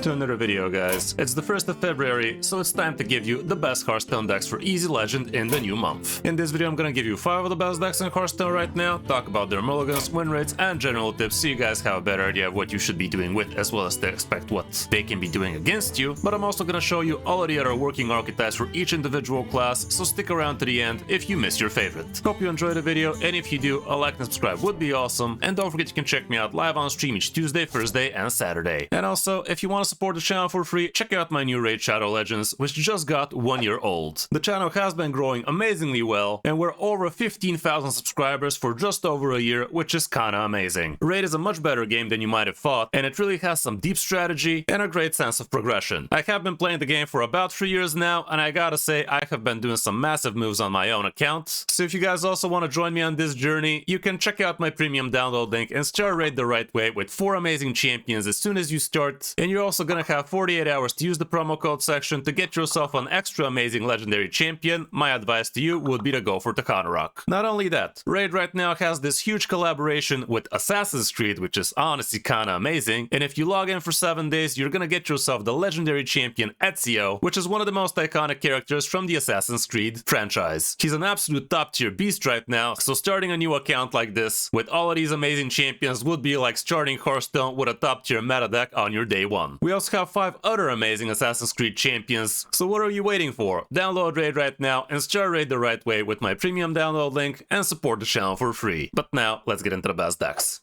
welcome to another video, guys. It's the 1st of February, so it's time to give you the best Hearthstone decks for Easy Legend in the new month. In this video I'm gonna give you 5 of the best decks in Hearthstone right now, talk about their mulligans, win rates, and general tips so you guys have a better idea of what you should be doing with, as well as to expect what they can be doing against you. But I'm also gonna show you all of the other working archetypes for each individual class, so stick around to the end if you miss your favorite. Hope you enjoyed the video, and if you do, a like and subscribe would be awesome. And don't forget you can check me out live on stream each Tuesday, Thursday, and Saturday. And also, if you want to support the channel for free, check out my new raid Shadow Legends, which just got 1 year old. The channel has been growing amazingly well, and we're over 15,000 subscribers for just over a year, which is kinda amazing. Raid is a much better game than you might have thought, and it really has some deep strategy and a great sense of progression. I have been playing the game for about 3 years now, and I gotta say, I have been doing some massive moves on my own account. So if you guys also want to join me on this journey, you can check out my premium download link and start raid the right way with 4 amazing champions as soon as you start, and you're also gonna have 48 hours to use the promo code section to get yourself an extra amazing legendary champion. My advice to you would be to go for Rock. Not only that, Raid right now has this huge collaboration with Assassin's Creed, which is honestly kinda amazing, and if you log in for 7 days, you're gonna get yourself the legendary champion Ezio, which is one of the most iconic characters from the Assassin's Creed franchise. He's an absolute top tier beast right now, so starting a new account like this with all of these amazing champions would be like starting Hearthstone with a top tier meta deck on your day one. We also have 5 other amazing Assassin's Creed champions, so what are you waiting for? Download Raid right now and start Raid the right way with my premium download link and support the channel for free. But now, let's get into the best decks.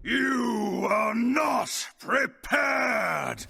You are not prepared!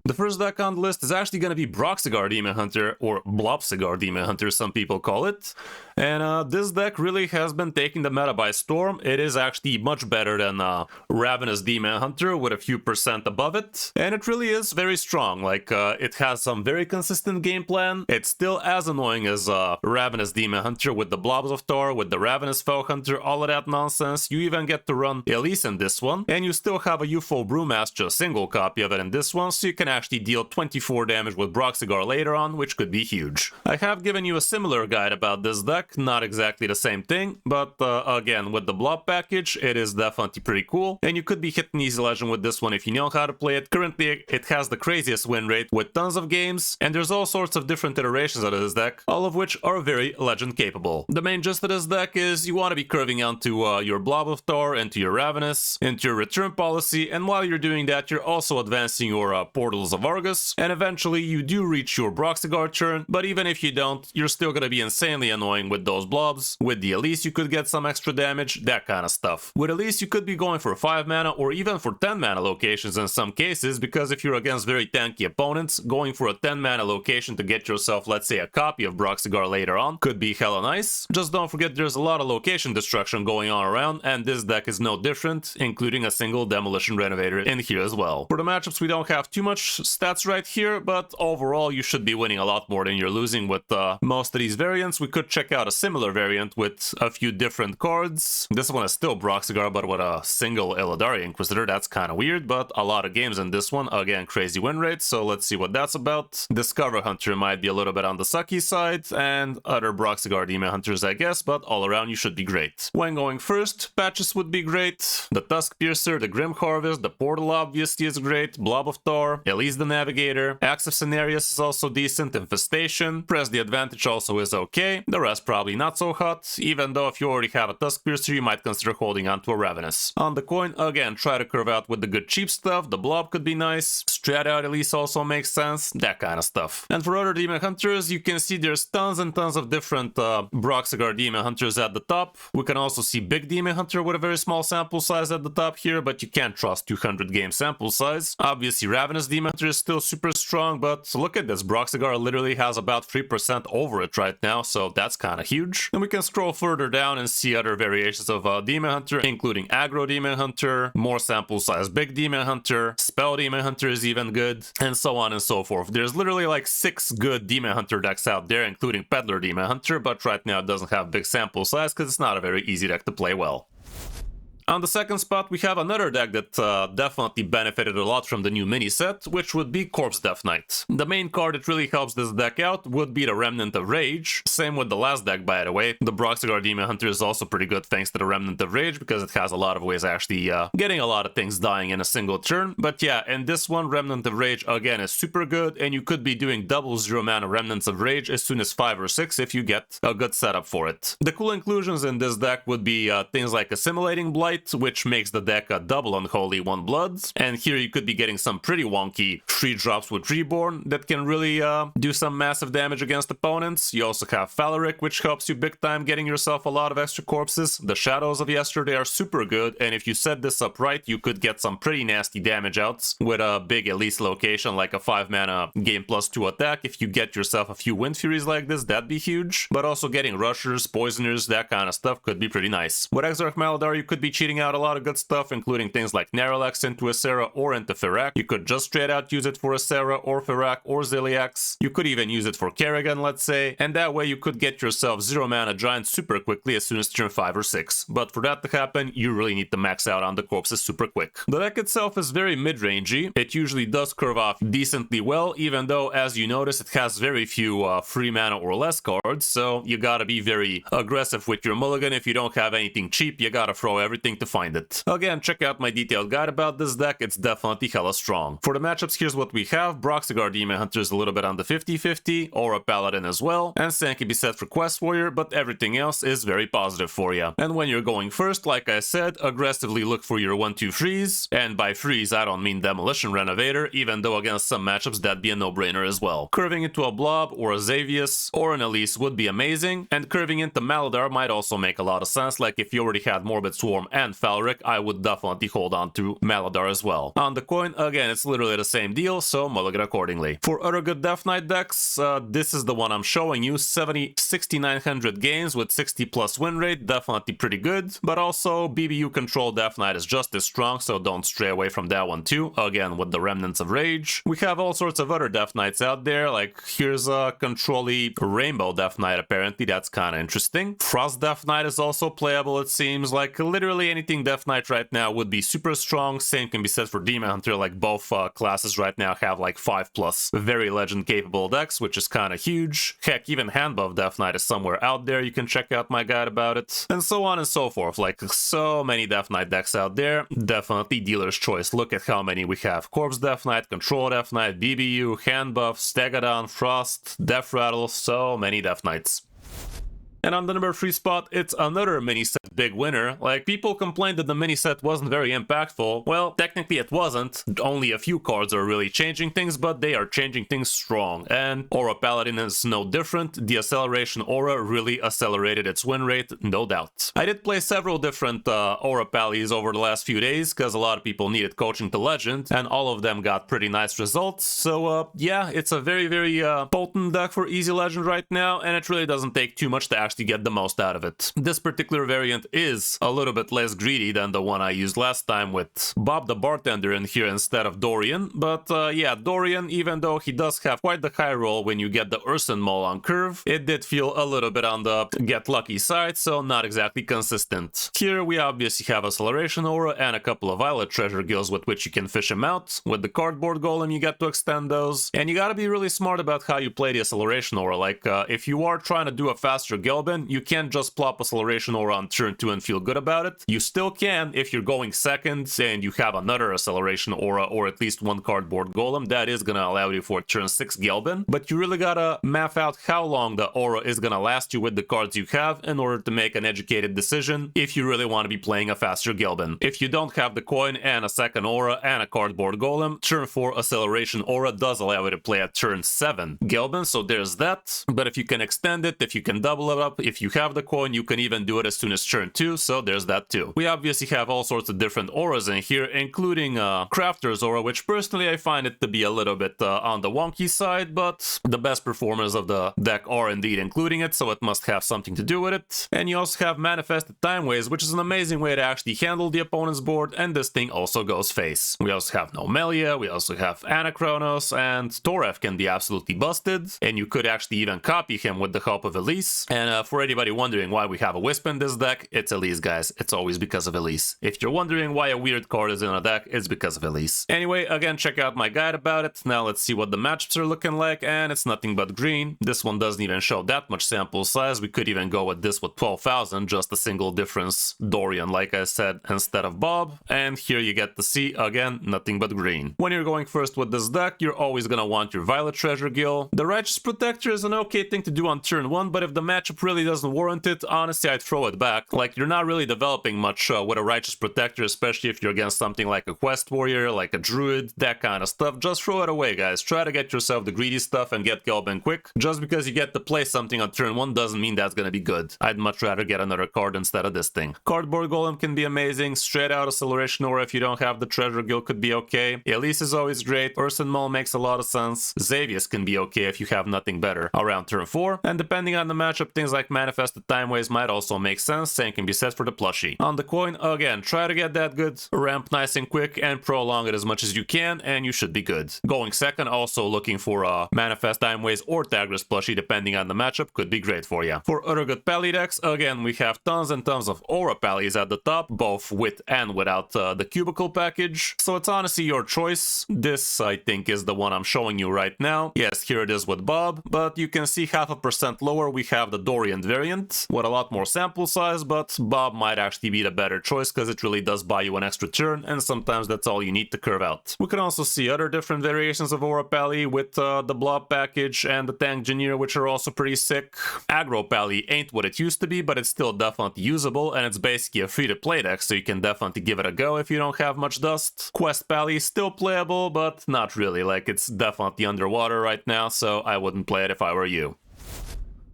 The first deck on the list is actually going to be Broxigar Demon Hunter, or Blobsigar Demon Hunter, some people call it. And this deck really has been taking the meta by storm. It is actually much better than Ravenous Demon Hunter, with a few percent above it. And it really is very strong. Like, it has some very consistent game plan. It's still as annoying as Ravenous Demon Hunter with the Blobs of Tor, with the Ravenous Foe Hunter, all of that nonsense. You even get to run Elise in this one. And you still have a UFO Brewmaster, a single copy of it in this one, so you can actually deal 24 damage with Broxigar later on, which could be huge. I have given you a similar guide about this deck, not exactly the same thing, but again, with the Blob package, it is definitely pretty cool, and you could be hitting Easy Legend with this one if you know how to play it. Currently, it has the craziest win rate with tons of games, and there's all sorts of different iterations of this deck, all of which are very Legend capable. The main gist of this deck is you want to be curving onto your Blob of Thor, into your Ravenous, into your return policy, and while you're doing that, you're also advancing your Portals of Argus, and eventually you do reach your Broxigar turn, but even if you don't, you're still gonna be insanely annoying with those blobs. With the Elise you could get some extra damage, that kind of stuff. With Elise you could be going for 5 mana or even for 10 mana locations in some cases, because if you're against very tanky opponents, going for a 10 mana location to get yourself, let's say, a copy of Broxigar later on could be hella nice. Just don't forget there's a lot of location destruction going on around, and this deck is no different, including a single Demolition Renovator in here as well. For the matchups we don't have too much stats right here, but overall you should be winning a lot more than you're losing with most of these variants. We could check out a similar variant with a few different cards. This one is still Broxigar, but with a single Illidari Inquisitor. That's kind of weird, but a lot of games in this one. Again, crazy win rate, so let's see what that's about. Discover Hunter might be a little bit on the sucky side, and other Broxigar Demon Hunters, I guess, but all around you should be great. When going first, Patches would be great. The Tusk Piercer, the Grim Harvest, the Portal obviously is great, Blob of Thor, Elise the Navigator, Axe of Cenarius is also decent, Infestation, Press the Advantage also is okay, the rest probably not so hot, even though if you already have a Tusk Piercer you might consider holding on to a Ravenous. On the coin, again, try to curve out with the good cheap stuff, the Blob could be nice, Strat out Elise also makes sense, that kind of stuff. And for other Demon Hunters, you can see there's tons and tons of different Broxigar Demon Hunters at the top. We can also see Big Demon Hunter with a very small sample size at the top here, but you can't trust 200 game sample size. Obviously Ravenous Demon Hunter is still super strong, but look at this, Broxigar literally has about 3% over it right now, so that's kind of huge. And we can scroll further down and see other variations of Demon Hunter, including Aggro Demon Hunter, more sample size Big Demon Hunter, Spell Demon Hunter is even good, and so on and so forth. There's literally like 6 good Demon Hunter decks out there, including Peddler Demon Hunter, but right now it doesn't have big sample size because it's not a very easy deck to play well. On the second spot, we have another deck that definitely benefited a lot from the new mini set, which would be Corpse Death Knight. The main card that really helps this deck out would be the Remnant of Rage. Same with the last deck, by the way. The Broxigar Demon Hunter is also pretty good thanks to the Remnant of Rage, because it has a lot of ways actually getting a lot of things dying in a single turn. But yeah, in this one, Remnant of Rage again is super good, and you could be doing double 0 mana Remnants of Rage as soon as 5 or 6 if you get a good setup for it. The cool inclusions in this deck would be things like Assimilating Blight, which makes the deck a double Unholy 1 Bloods, and here you could be getting some pretty wonky free drops with Reborn that can really do some massive damage against opponents. You also have Phalaric, which helps you big time getting yourself a lot of extra corpses. The Shadows of Yesterday are super good, and if you set this up right, you could get some pretty nasty damage outs with a big Elise location like a 5 mana game +2 attack. If you get yourself a few Wind Furies like this, that'd be huge. But also getting Rushers, Poisoners, that kind of stuff could be pretty nice. With Exarch Maladar, you could be cheating out a lot of good stuff, including things like Narrowlex into Asera or into Firak. You could just straight out use it for Asera or Firak or Ziliax. You could even use it for Kerrigan, let's say, and that way you could get yourself 0 mana Giant super quickly as soon as turn 5 or 6. But for that to happen, you really need to max out on the corpses super quick. The deck itself is very mid-rangey. It usually does curve off decently well, even though, as you notice, it has very few free mana or less cards, so you gotta be very aggressive with your mulligan. If you don't have anything cheap, you gotta throw everything to find it. Again, check out my detailed guide about this deck, it's definitely hella strong. For the matchups, here's what we have. Broxigar Demon Hunter is a little bit on the 50-50, Aura Paladin as well, and Sankey set for Quest Warrior, but everything else is very positive for you. And when you're going first, like I said, aggressively look for your 1-2 freeze, and by freeze I don't mean Demolition Renovator, even though against some matchups that'd be a no-brainer as well. Curving into a Blob or a Xavius or an Elise would be amazing, and curving into Maladar might also make a lot of sense. Like if you already had Morbid Swarm and Phalaric, I would definitely hold on to Maladar as well. On the coin, again, it's literally the same deal, so mulligan accordingly. For other good Death Knight decks, this is the one I'm showing you. 6,900 games with 60+ win rate, definitely pretty good, but also BBU control Death Knight is just as strong, so don't stray away from that one too, again with the Remnants of Rage. We have all sorts of other Death Knights out there, like here's a control-y Rainbow Death Knight, apparently, that's kind of interesting. Frost Death Knight is also playable, it seems. Like literally anything Death Knight right now would be super strong. Same can be said for Demon Hunter, like both classes right now have like 5+ very legend capable decks, which is kind of huge. Heck, even Handbuff Death Knight is somewhere out there, you can check out my guide about it, and so on and so forth. Like so many Death Knight decks out there, definitely dealer's choice. Look at how many we have: Corpse Death Knight, Control Death Knight, BBU, Handbuff, Stegadon, Frost, Death Rattle, so many Death Knights. And on the number 3 spot, it's another mini set big winner. Like, people complained that the mini set wasn't very impactful. Well, technically it wasn't. Only a few cards are really changing things, but they are changing things strong. And Aura Paladin is no different. The Acceleration Aura really accelerated its win rate, no doubt. I did play several different Aura Pallies over the last few days, because a lot of people needed coaching to Legend, and all of them got pretty nice results. So yeah, it's a very, very potent deck for Easy Legend right now, and it really doesn't take too much to actually get the most out of it. This particular variant is a little bit less greedy than the one I used last time with Bob the Bartender in here instead of Dorian, but yeah, Dorian, even though he does have quite the high roll when you get the Urson Mole on curve, it did feel a little bit on the get lucky side, so not exactly consistent. Here we obviously have Acceleration Aura and a couple of Violet Treasure Gills with which you can fish him out. With the Cardboard Golem you get to extend those, and you gotta be really smart about how you play the Acceleration Aura. Like if you are trying to do a faster Gelbin, you can't just plop Acceleration Aura on turn 2 and feel good about it. You still can if you're going second and you have another Acceleration Aura or at least one Cardboard Golem. That is gonna allow you for turn 6 Gelbin, but you really gotta map out how long the aura is gonna last you with the cards you have in order to make an educated decision if you really want to be playing a faster Gelbin. If you don't have the coin and a second aura and a Cardboard Golem, turn 4 Acceleration Aura does allow you to play at turn 7 Gelbin, so there's that. But if you can extend it, if you can double it up, if you have the coin, you can even do it as soon as turn 2, so there's that too. We obviously have all sorts of different auras in here, including Crafter's Aura, which personally I find it to be a little bit on the wonky side, but the best performers of the deck are indeed including it, so it must have something to do with it. And you also have Manifested Time Waves, which is an amazing way to actually handle the opponent's board, and this thing also goes face. We also have Nomelia, we also have Anachronos, and Toref can be absolutely busted, and you could actually even copy him with the help of Elise. And for anybody wondering why we have a Wisp in this deck, it's Elise, guys. It's always because of Elise. If you're wondering why a weird card is in a deck, it's because of Elise. Anyway, again, check out my guide about it. Now let's see what the matchups are looking like, and it's nothing but green. This one doesn't even show that much sample size. We could even go with this with 12,000, just a single difference. Dorian, like I said, instead of Bob. And here you get to see, again, nothing but green. When you're going first with this deck, you're always gonna want your Violet Treasure Gill. The Righteous Protector is an okay thing to do on turn 1, but if the matchup really doesn't warrant it, honestly, I'd throw it back. Like, you're not really developing much with a Righteous Protector, especially if you're against something like a Quest Warrior, like a Druid, that kind of stuff. Just throw it away, guys. Try to get yourself the greedy stuff and get Gelbin quick. Just because you get to play something on turn 1 doesn't mean that's gonna be good. I'd much rather get another card instead of this thing. Cardboard Golem can be amazing. Straight out Acceleration Aura if you don't have the Treasure Gill could be okay. Elise is always great. Urson Mull makes a lot of sense. Xavius can be okay if you have nothing better around turn 4. And depending on the matchup, things like Manifested Time Waste might also make sense. Same can be said for the plushie. On the coin, again, try to get that good ramp nice and quick and prolong it as much as you can, and you should be good. Going second, also looking for a Manifest Time Waste or Tagris plushie, depending on the matchup, could be great for you. For other good Pally decks, again, we have tons and tons of Aura Pallies at the top, both with and without the Cubicle package. So it's honestly your choice. This, I think, is the one I'm showing you right now. Yes, here it is with Bob, but you can see 0.5% lower we have the Dorian variant with a lot more sample size, but Bob might actually be the better choice because it really does buy you an extra turn, and sometimes that's all you need to curve out. We can also see other different variations of Aura Pally with the Blob package and the Tank Engineer, which are also pretty sick. Aggro Pally ain't what it used to be, but it's still definitely usable, and it's basically a free-to-play deck, so you can definitely give it a go if you don't have much dust. Quest Pally still playable, but not really. Like, it's definitely underwater right now, so I wouldn't play it if I were you.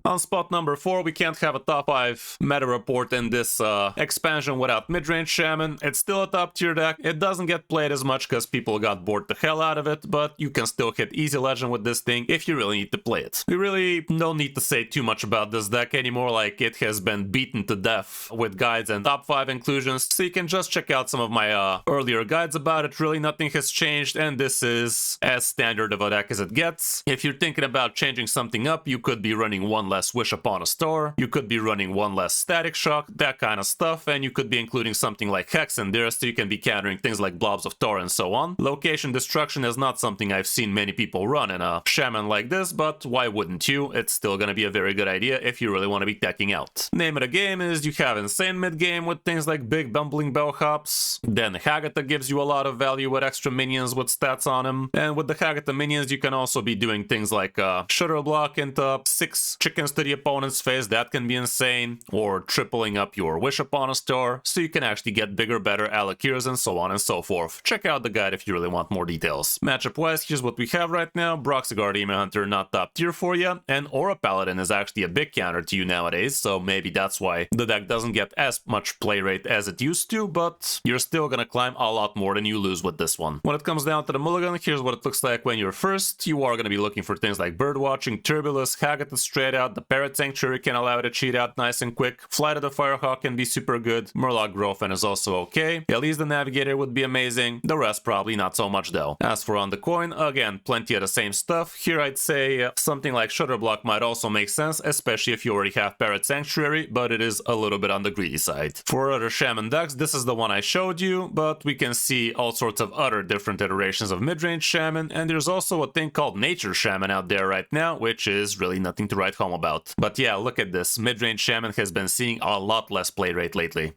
On spot number 4, we can't have a top 5 meta report in this expansion without Midrange Shaman. It's still a top tier deck. It doesn't get played as much because people got bored the hell out of it, but you can still hit easy legend with this thing if you really need to play it. We really don't need to say too much about this deck anymore, like it has been beaten to death with guides and top 5 inclusions, so you can just check out some of my earlier guides about it. Really nothing has changed, and this is as standard of a deck as it gets. If you're thinking about changing something up, you could be running one less Wish Upon a Star, you could be running one less Static Shock, that kind of stuff, and you could be including something like Hex in there so you can be countering things like Blobs of Tar and so on. Location Destruction is not something I've seen many people run in a Shaman like this, but why wouldn't you? It's still gonna be a very good idea if you really want to be teching out. Name of the game is you have insane mid-game with things like big bumbling bellhops, then Hagatha gives you a lot of value with extra minions with stats on them, and with the Hagatha minions you can also be doing things like Shutter Block into 6 chickens to the opponent's face, that can be insane, or tripling up your Wish Upon a Star, so you can actually get bigger, better Alakirs and so on and so forth. Check out the guide if you really want more details. Matchup wise, here's what we have right now. Broxigar Demon Hunter not top tier for you, and Aura Paladin is actually a big counter to you nowadays, so maybe that's why the deck doesn't get as much play rate as it used to, but you're still gonna climb a lot more than you lose with this one. When it comes down to the mulligan, here's what it looks like when you're first. You are gonna be looking for things like Birdwatching, Turbulus, Hagatha straight out, the Parrot Sanctuary can allow it to cheat out nice and quick, Flight of the Firehawk can be super good, Murloc Growfen is also okay, at least the Navigator would be amazing, the rest probably not so much though. As for on the coin, again, plenty of the same stuff. Here I'd say something like Shutterblock might also make sense, especially if you already have Parrot Sanctuary, but it is a little bit on the greedy side. For other Shaman decks, this is the one I showed you, but we can see all sorts of other different iterations of mid-range Shaman, and there's also a thing called Nature Shaman out there right now, which is really nothing to write home about. But yeah, look at this, mid-range Shaman has been seeing a lot less play rate lately.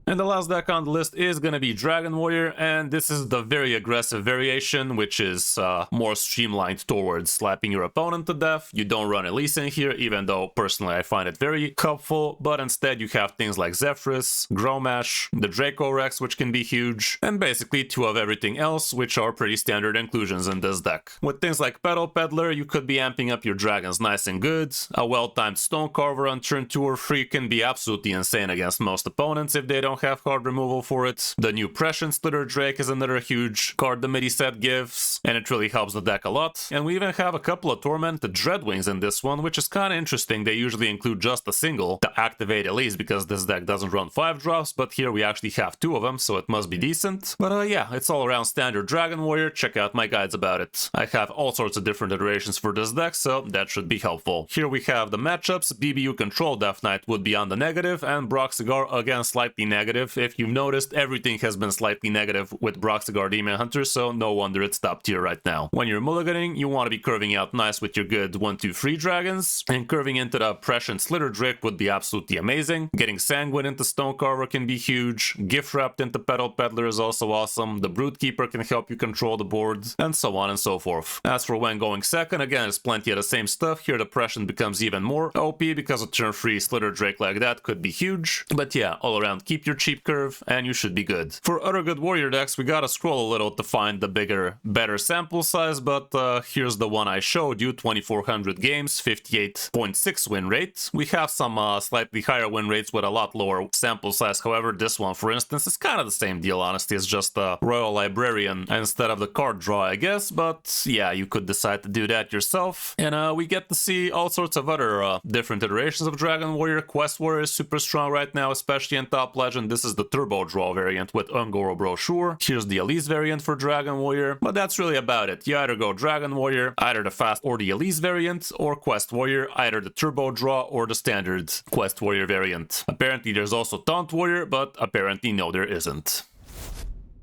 And the last deck on the list is gonna be Dragon Warrior, and this is the very aggressive variation, which is more streamlined towards slapping your opponent to death. You don't run Elise in here, even though personally I find it very helpful, but instead you have things like Zephyrus, Growmash, the Draco Rex, which can be huge, and basically 2 of everything else, which are pretty standard inclusions in this deck. With things like Petal Peddler, you could be amping up your dragons nice and good. A well-timed Stonecarver on turn 2 or 3 can be absolutely insane against most opponents if they don't don't have card removal for it. The new Prescient Slitter Drake is another huge card the MIDI set gives, and it really helps the deck a lot. And we even have a couple of Tormented Dreadwings in this one, which is kind of interesting. They usually include just a single to activate Elise because this deck doesn't run 5 drops, but here we actually have 2 of them, so it must be decent. But yeah, it's all around standard Dragon Warrior. Check out my guides about it. I have all sorts of different iterations for this deck, so that should be helpful. Here we have the matchups. BBU Control Death Knight would be on the negative, and Broxigar again slightly negative. If you've noticed, everything has been slightly negative with Broxigar Demon Hunter, so no wonder it's top tier right now. When you're mulliganing, you want to be curving out nice with your good 1-2-3 dragons, and curving into the Prescient Slitter Drake would be absolutely amazing. Getting Sanguine into Stonecarver can be huge. Gift Wrapped into Petal Peddler is also awesome. The Brute Keeper can help you control the board, and so on and so forth. As for when going second, again, there's plenty of the same stuff. Here the Prescient becomes even more OP because a turn 3 Slitter Drake like that could be huge. But yeah, all around, keep your cheap curve and you should be good. For other good warrior decks, we gotta scroll a little to find the bigger, better sample size, but here's the one I showed you, 2400 games, 58.6 win rate. We have some slightly higher win rates with a lot lower sample size. However, this one, for instance, is kind of the same deal, honestly. It's just a Royal Librarian instead of the card draw, I guess, but yeah, you could decide to do that yourself. And we get to see all sorts of other different iterations of Dragon Warrior. Quest Warrior is super strong right now, especially in Top Legend. This is the Turbo Draw variant with Ungoro Brochure. Here's the Elise variant for Dragon Warrior, but that's really about it. You either go Dragon Warrior, either the Fast or the Elise variant, or Quest Warrior, either the Turbo Draw or the standard Quest Warrior variant. Apparently there's also Taunt Warrior, but apparently no, there isn't.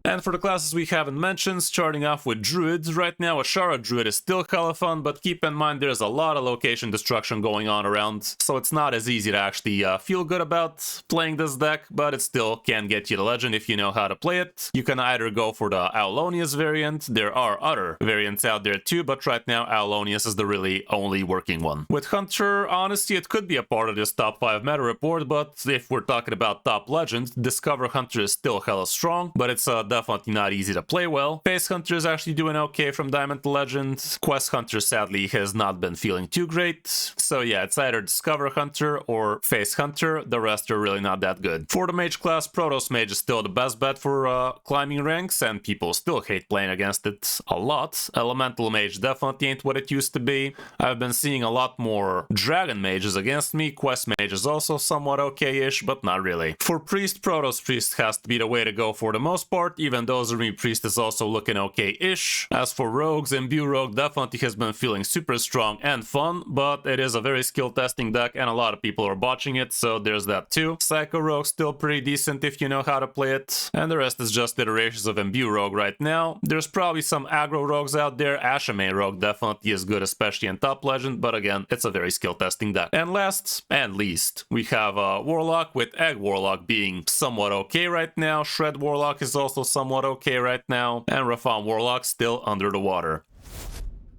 And for the classes we haven't mentioned, starting off with Druids, right now Ashara Druid is still hella fun, but keep in mind there's a lot of location destruction going on around, so it's not as easy to actually feel good about playing this deck, but it still can get you the legend if you know how to play it. You can either go for the Aulonius variant, there are other variants out there too, but right now Aulonius is the really only working one. With Hunter, honestly, it could be a part of this top 5 meta report, but if we're talking about top legend, Discover Hunter is still hella strong, but it's definitely not easy to play well. Face Hunter is actually doing okay from Diamond to Legend. Quest Hunter sadly has not been feeling too great. So yeah, it's either Discover Hunter or Face Hunter. The rest are really not that good. For the Mage class, Protoss Mage is still the best bet for climbing ranks, and people still hate playing against it a lot. Elemental Mage definitely ain't what it used to be. I've been seeing a lot more Dragon Mages against me. Quest Mage is also somewhat okay-ish, but not really. For Priest, Protoss Priest has to be the way to go for the most part, even though Zermie Priest is also looking okay-ish. As for Rogues, Imbue Rogue definitely has been feeling super strong and fun, but it is a very skill-testing deck and a lot of people are botching it, so there's that too. Psycho Rogue still pretty decent if you know how to play it, and the rest is just iterations of Imbue Rogue right now. There's probably some aggro Rogues out there. Ashame Rogue definitely is good, especially in Top Legend, but again, it's a very skill-testing deck. And last and least, we have Warlock, with Egg Warlock being somewhat okay right now. Shred Warlock is also somewhat okay right now, and Rafaam Warlock still under the water.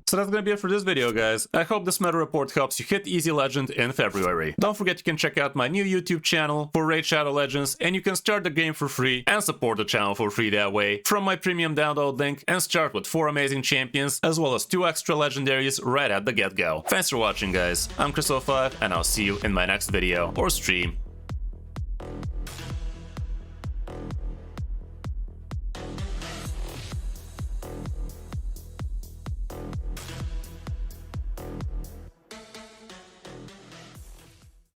So that's gonna be it for this video, guys. I hope this meta report helps you hit Easy Legend in February. Don't forget you can check out my new YouTube channel for Raid Shadow Legends, and you can start the game for free and support the channel for free that way from my premium download link, and start with 4 amazing champions as well as 2 extra legendaries right at the get-go. Thanks for watching, guys. I'm Kris05, and I'll see you in my next video or stream.